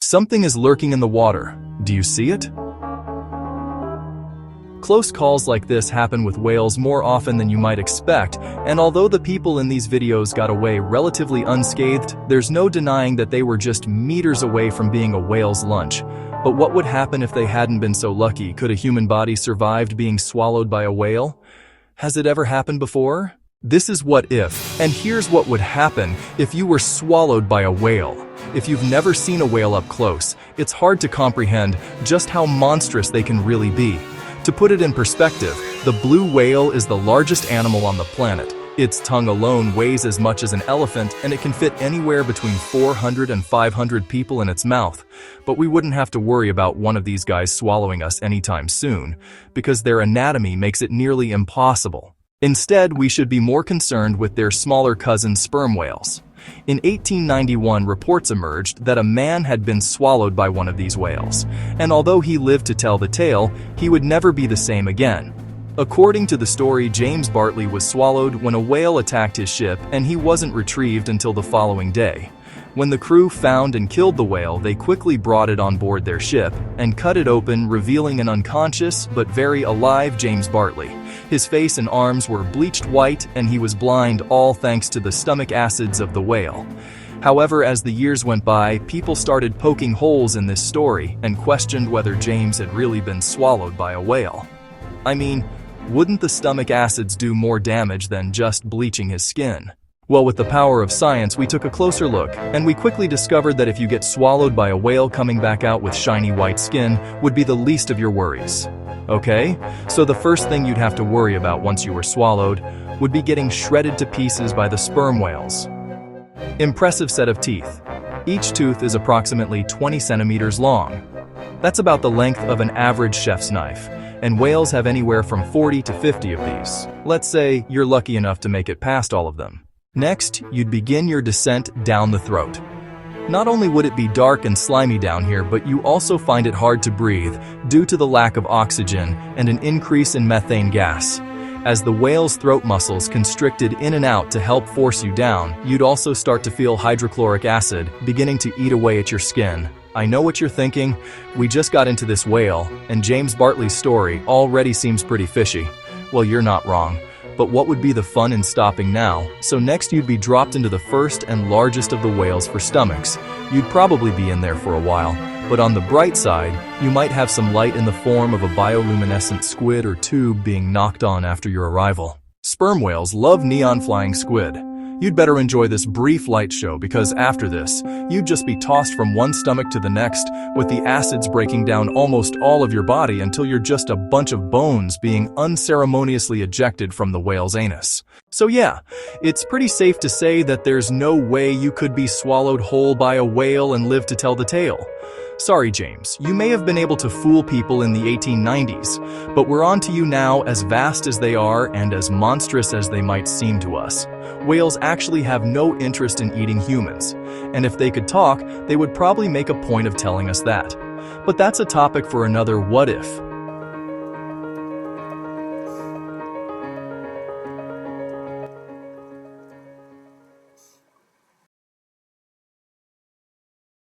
Something is lurking in the water. Do you see it? Close calls like this happen with whales more often than you might expect, and although the people in these videos got away relatively unscathed, there's no denying that they were just meters away from being a whale's lunch. But what would happen if they hadn't been so lucky? Could a human body survived being swallowed by a whale? Has it ever happened before? This is what if, and here's what would happen if you were swallowed by a whale. If you've never seen a whale up close, it's hard to comprehend just how monstrous they can really be. To put it in perspective, the blue whale is the largest animal on the planet. Its tongue alone weighs as much as an elephant, and it can fit anywhere between 400 and 500 people in its mouth. But we wouldn't have to worry about one of these guys swallowing us anytime soon, because their anatomy makes it nearly impossible. Instead, we should be more concerned with their smaller cousin sperm whales. In 1891, reports emerged that a man had been swallowed by one of these whales, and although he lived to tell the tale, he would never be the same again. According to the story, James Bartley was swallowed when a whale attacked his ship, and he wasn't retrieved until the following day. When the crew found and killed the whale, they quickly brought it on board their ship and cut it open, revealing an unconscious but very alive James Bartley. His face and arms were bleached white, and he was blind, all thanks to the stomach acids of the whale. However, as the years went by, people started poking holes in this story and questioned whether James had really been swallowed by a whale. I mean, wouldn't the stomach acids do more damage than just bleaching his skin? Well, with the power of science, we took a closer look, and we quickly discovered that if you get swallowed by a whale, coming back out with shiny white skin would be the least of your worries. Okay, so the first thing you'd have to worry about once you were swallowed would be getting shredded to pieces by the sperm whales. Impressive set of teeth. Each tooth is approximately 20 centimeters long. That's about the length of an average chef's knife, and whales have anywhere from 40 to 50 of these. Let's say you're lucky enough to make it past all of them. Next, you'd begin your descent down the throat. Not only would it be dark and slimy down here, but you also find it hard to breathe due to the lack of oxygen and an increase in methane gas. As the whale's throat muscles constricted in and out to help force you down, you'd also start to feel hydrochloric acid beginning to eat away at your skin. I know what you're thinking. We just got into this whale, and James Bartley's story already seems pretty fishy. Well, you're not wrong. But what would be the fun in stopping now? So next you'd be dropped into the first and largest of the whales for stomachs. You'd probably be in there for a while, but on the bright side, you might have some light in the form of a bioluminescent squid or tube being knocked on after your arrival. Sperm whales love neon flying squid. You'd better enjoy this brief light show, because after this, you'd just be tossed from one stomach to the next, with the acids breaking down almost all of your body until you're just a bunch of bones being unceremoniously ejected from the whale's anus. So yeah, it's pretty safe to say that there's no way you could be swallowed whole by a whale and live to tell the tale. Sorry, James, you may have been able to fool people in the 1890s, but we're on to you now, as vast as they are and as monstrous as they might seem to us. Whales actually have no interest in eating humans, and if they could talk, they would probably make a point of telling us that. But that's a topic for another what if.